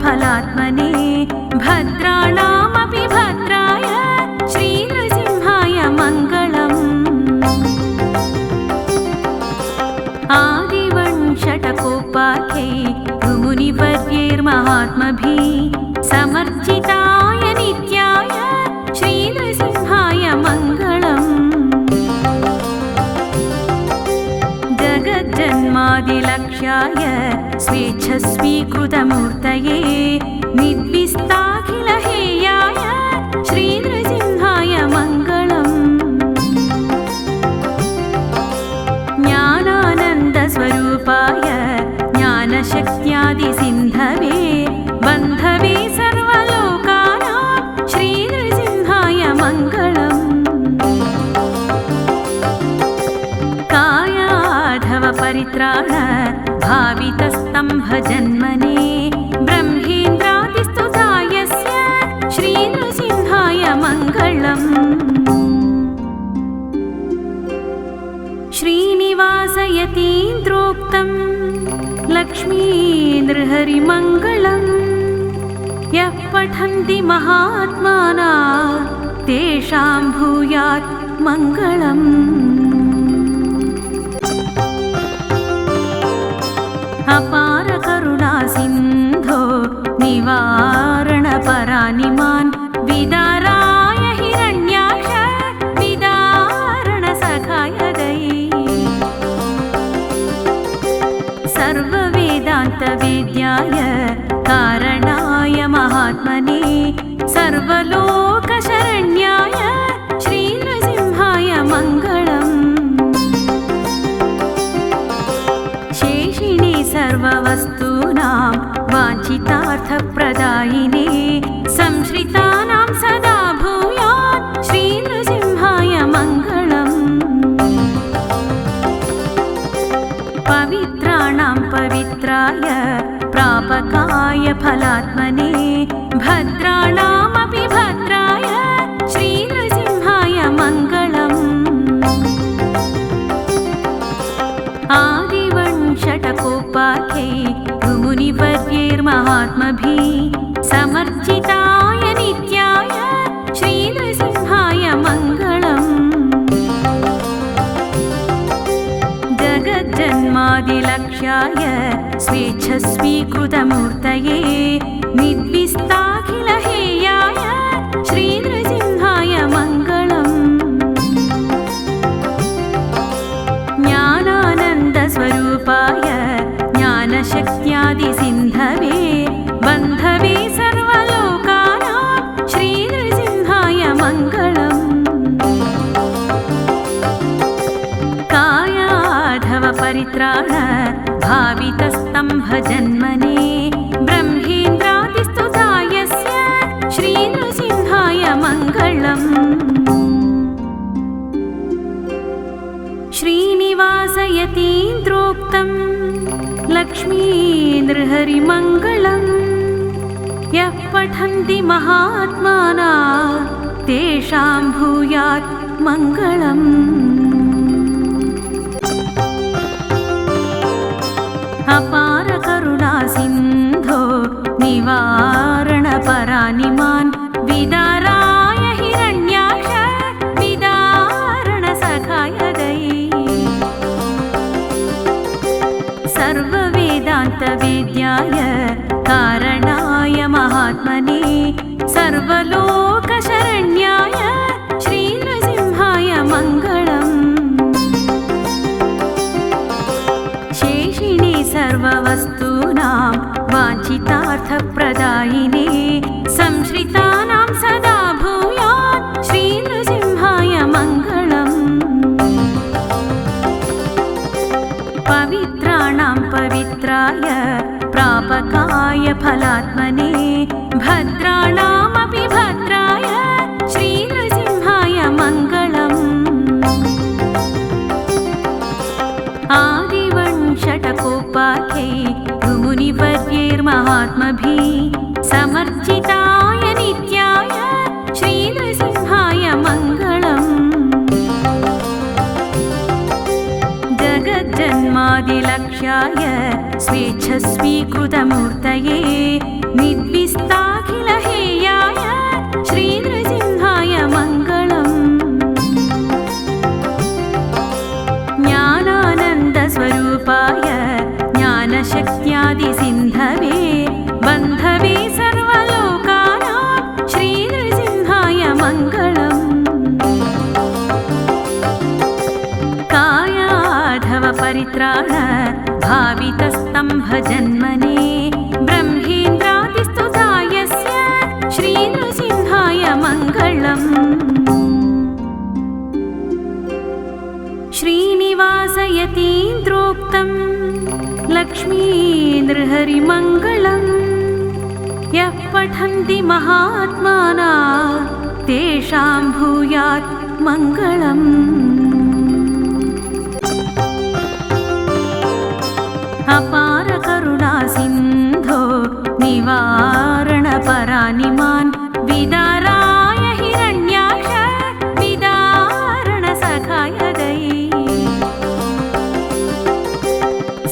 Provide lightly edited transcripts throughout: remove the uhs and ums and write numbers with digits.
फलात्मने भद्राणामपि भद्राय श्रीनृसिंहाय मङ्गलम्। आदिवञ्शटकोपाख्यै मुनिवर्यैर्महात्मभिः समर्चिताय नित्याय श्रीनृसिंहाय मङ्गलम्। जगज्जन्मादिलक्ष्याय स्वेच्छस्वीकृतमूर्तये निद्विस्ताखिलहेयाय श्रीनृसिंहाय मङ्गलम्। ज्ञानानन्दस्वरूपाय ज्ञानशक्त्यादिसिन्धवे बन्धवे सर्वलोकानां श्रीनृसिंहाय मङ्गलम्। कायाधवपरित्राण भावितस्तम्भजन्मने ब्रह्मेन्द्रादिस्तुतायस्य श्रीनृसिंहाय मङ्गलम्। श्रीनिवासयतीन्द्रोक्तम् लक्ष्मीनृहरिमङ्गलम्। यः पठन्ति महात्माना तेषां भूयात् मङ्गलम्। अपारकरुणासिन्धो निवारणपरानिमान् विदाराय हिरण्याक्ष विदारणसखाय गै। सर्ववेदान्तवेद्याय कारणाय महात्मने सर्वलोकशरण्याय श्रीनृसिंहाय मङ्गलम्। शेषिणे सर्ववस्तूनां वाञ्छितार्थप्रदायिने संश्रितानां सदा भूयात् श्रीनृसिंहाय मङ्गलम्। पवित्राणां पवित्राय प्रापकाय फलात्मने भद्राणामपि भद्राय श्रीनृसिंहाय मङ्गलम्। आदिवञ्शटकोपाख्यै मुनिवर्यैर्महात्मभिः समर्चिताय नित्याय श्रीनृसिंहाय मङ्गलम्। जगज्जन्मादिलक्ष्याय स्वेच्छस्वीकृतमूर्तये निद्विस्ताखिलहेयाय श्रीनृसिंहाय मङ्गलम्। ज्ञानानन्दस्वरूपाय ज्ञानशक्त्यादिसिन्धवे बन्धवे सर्वलोकानां श्रीनृसिंहाय मङ्गलम्। कायाधवपरित्राण भावितस्तम्भजन्मने ब्रह्मेन्द्रादिस्तुतायस्य श्रीनृसिंहाय मङ्गलम्। श्रीनिवासयतीन्द्रोक्तम् लक्ष्मीनृहरिमङ्गलम्। यः पठन्ति महात्माना तेषां भूयात् मङ्गलम्। अपारकरुणासिन्धो निवारणपरानिमान् विदाराय हिरण्याक्ष विदारणसखाय गै। सर्ववेदान्तवेद्याय कारणाय महात्मने सर्वलोकशरण्याय श्रीनृसिंहाय मङ्गलम्। शेषिणे सर्ववस्तूनां वाञ्छितार्थप्रदायिने संश्रितानां सदा भूयात् श्रीनृसिंहाय मङ्गलम्। पवित्राणां पवित्राय प्रापकाय फलात्मने भद्राणामपि भद्राय श्रीनृसिंहाय मङ्गलम्। आदिवञ्शटकोपाख्यै मुनिवर्यैर्महात्मभिः समर्चिताय नित्याय श्रीनृसिंहाय मङ्गलम्। जगज्जन्मादिलक्ष्याय लक्ष्याय स्वेच्छस्वीकृतमूर्तये निद्विस्ताखिलहेयाय श्रीनृसिंहाय मङ्गलम् ज्ञानानन्दस्वरूपाय ज्ञानशक्त्यादिसिन्धवे बन्धवे सर्वलोकानां श्रीनृसिंहाय मङ्गलम् कायाधवपरित्राण भावितस्तम्भजन्मने ब्रह्मेन्द्रादिस्तुतायस्य श्रीनृसिंहाय मङ्गलम् श्रीनिवासयतीन्द्रोक्तं लक्ष्मीनृहरिमङ्गलम् यः पठन्ति महात्माना तेषां भूयात् मङ्गलम् अपारकरुणासिन्धो निवारणपरानिमान् विदाराय हिरण्याक्ष विदारणसखाय दयि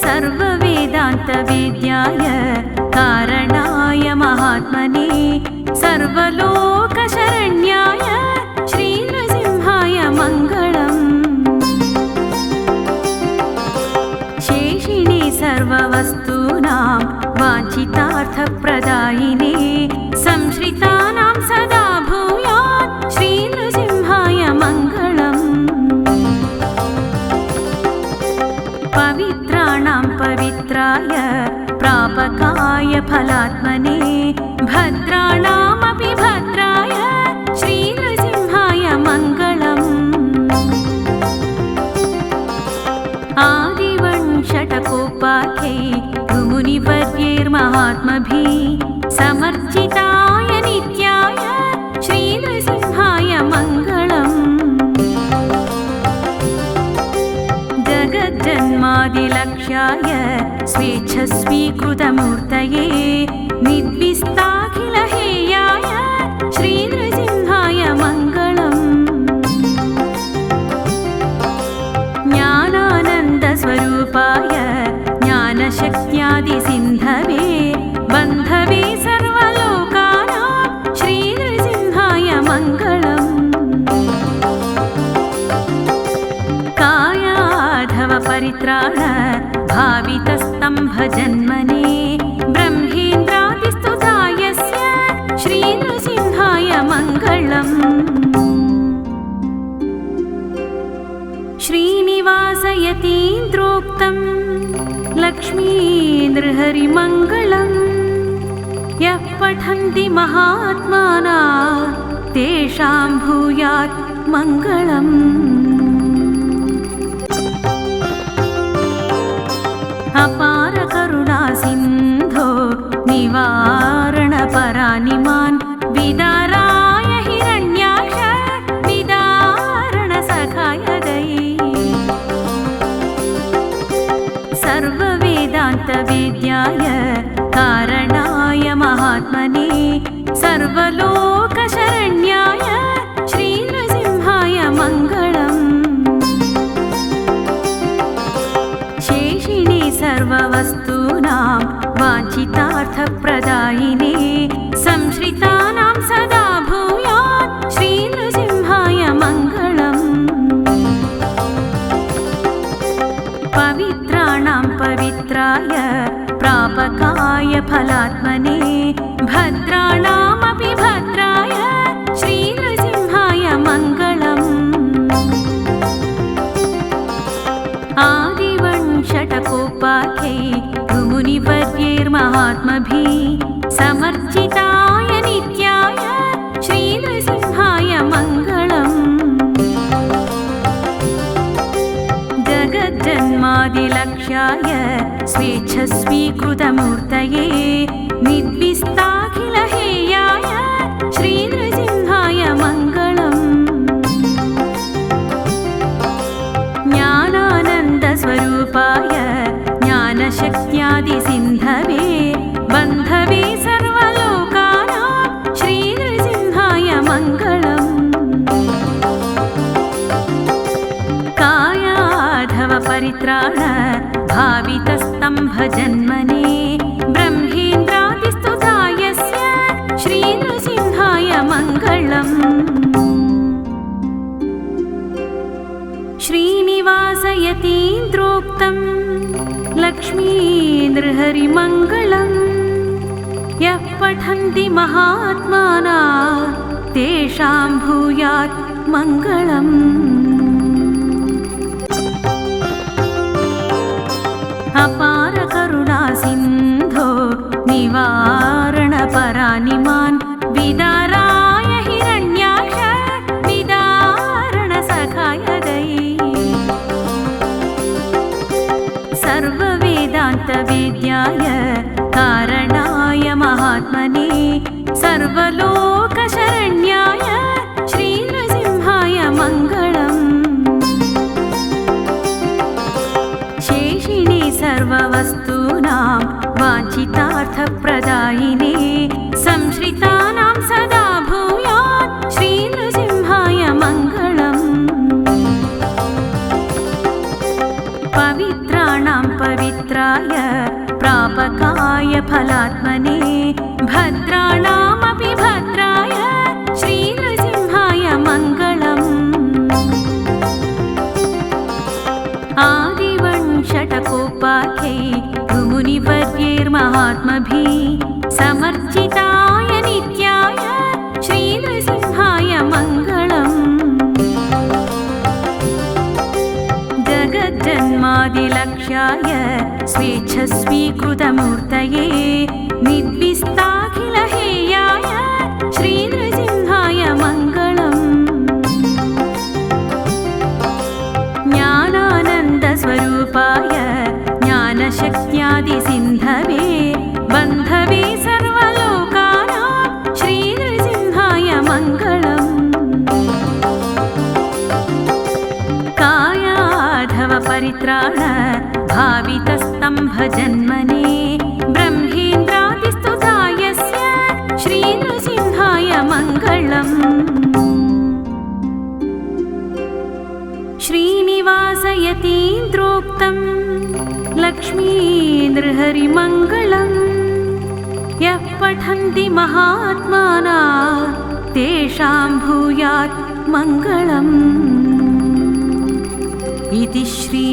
सर्ववेदान्तवेद्याय कारणाय महात्मने सर्वलोकशरण्याय श्रीनृसिंहाय मङ्गलम् शेषिणे सर्ववस्तूनां वाञ्छितार्थप्रदायिने संश्रितानां सदा भूयात् श्रीनृसिंहाय मङ्गलम् पवित्राणां पवित्राय प्रापकाय फलात्मने भद्राणामपि भद्राय श्रीनृसिंहाय मङ्गलम् आदिवंशटकोपाख्यै मुनिवर्यैर्महात्मभिः समर्चिताय नित्याय श्रीनृसिंहाय मङ्गलम् जगज्जन्मादिलक्ष्याय स्वेच्छस्वीकृतमूर्तये निद्विस्ताखिलहेयाय श्रीनृसिंहाय मङ्गलम् ज्ञानानन्दस्वरूपाय ज्ञानशक्त्यादिसिन्धवे बन्धवे सर्वलोकानां श्रीनृसिंहाय मङ्गलम् कायाधवपरित्राण भावितस्तम्भजन्मने ब्रह्मेन्द्रादिस्तुतायस्य श्रीनृसिंहाय मङ्गलम् श्रीनिवासयतीन्द्रोक्तं लक्ष्मीनृहरिमङ्गलम् यः पठन्ति महात्माना तेषां भूयात् मङ्गलम् अपारकरुणासिन्धो निवारणपरानिमान् विदाराय हिरण्याक्ष विदारणसखाय दयि सर्ववेदान्तवेद्याय कारणाय महात्मने सर्वलोकशरण्याय श्रीनृसिंहाय मङ्गलम् शेषिणे सर्ववस्तूनां वाञ्छितार्थप्रदायिने संश्रितानां सदा भूयात् श्रीनृसिंहाय मङ्गलम् पवित्राणां पवित्राय प्रापकाय फलात्मने भद्राणामपि भद्राय श्रीनृसिंहाय मङ्गलम् आदिवंशटकोपाख्यै मुनिवर्यैर्महात्मभिः समर्चिताय नित्याय श्रीनृसिंहाय मङ्गलम् जगज्जन्मादिलक्ष्याय स्वेच्छस्वीकृतमूर्तये निद्विस्ताखिलहेयाय श्रीनृसिंहाय मङ्गलम् ज्ञानानन्दस्वरूपाय ज्ञानशक्त्यादिसिन्धवे बन्धवे सर्वलोकानां श्रीनृसिंहाय मङ्गलम् परित्राण भावितस्तम्भजन्मने ब्रह्मेन्द्रादिस्तुतायस्य श्रीनृसिंहाय मङ्गलम्। श्रीनिवासयतीन्द्रोक्तं लक्ष्मीनृहरिमङ्गलम्। यः पठन्ति महात्माना तेषां भूयात् मङ्गलम्। अपार करुणासिन्धो निवारणपरानिमान् विदाराय हिरण्याक्ष विदारणसखाय दयि सर्ववेदान्तवेद्याय कारणाय महात्मने सर्वलोकशरण्याय श्रीनृसिंहाय मङ्गलम्। शेषिणे सर्ववस्तूनां वाञ्छितार्थप्रदायिने संश्रितानां सदा भूयात् श्रीनृसिंहाय मङ्गलम्। पवित्राणां पवित्राय प्रापकाय फलात्मने भद्राणामपि भद्राय श्रीनृसिंहाय मङ्गलम्। आदिवंशटकोपाख्यै मुनिवर्यैर्महात्मभिः समर्चिताय नित्याय श्रीनृसिंहाय मङ्गलम्। जगज्जन्मादिलक्ष्याय स्वेच्छस्वीकृतमूर्तये निद्विस्ताखिलहेयाय श्रीनृसिंहाय मङ्गलम्। ज्ञानानन्दस्वरूपाय ज्ञानशक्त्यादिसिन्धवे बन्धवे सर्वलोकानां श्रीनृसिंहाय मङ्गलम्। कायाधवपरित्राण भावितस्तम्भजन्मने ब्रह्मेन्द्रादिस्तुतायस्य श्रीनृसिंहाय मङ्गलम्। श्रीनिवासयतीन्द्रोक्तं लक्ष्मीनृहरिमङ्गलम्। यः पठन्ति महात्माना तेषां भूयात् मङ्गलम्। इति श्री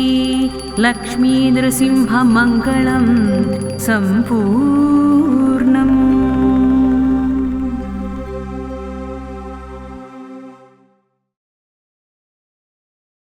लक्ष्मीनृसिंहमङ्गलं सम्पूर्णम्।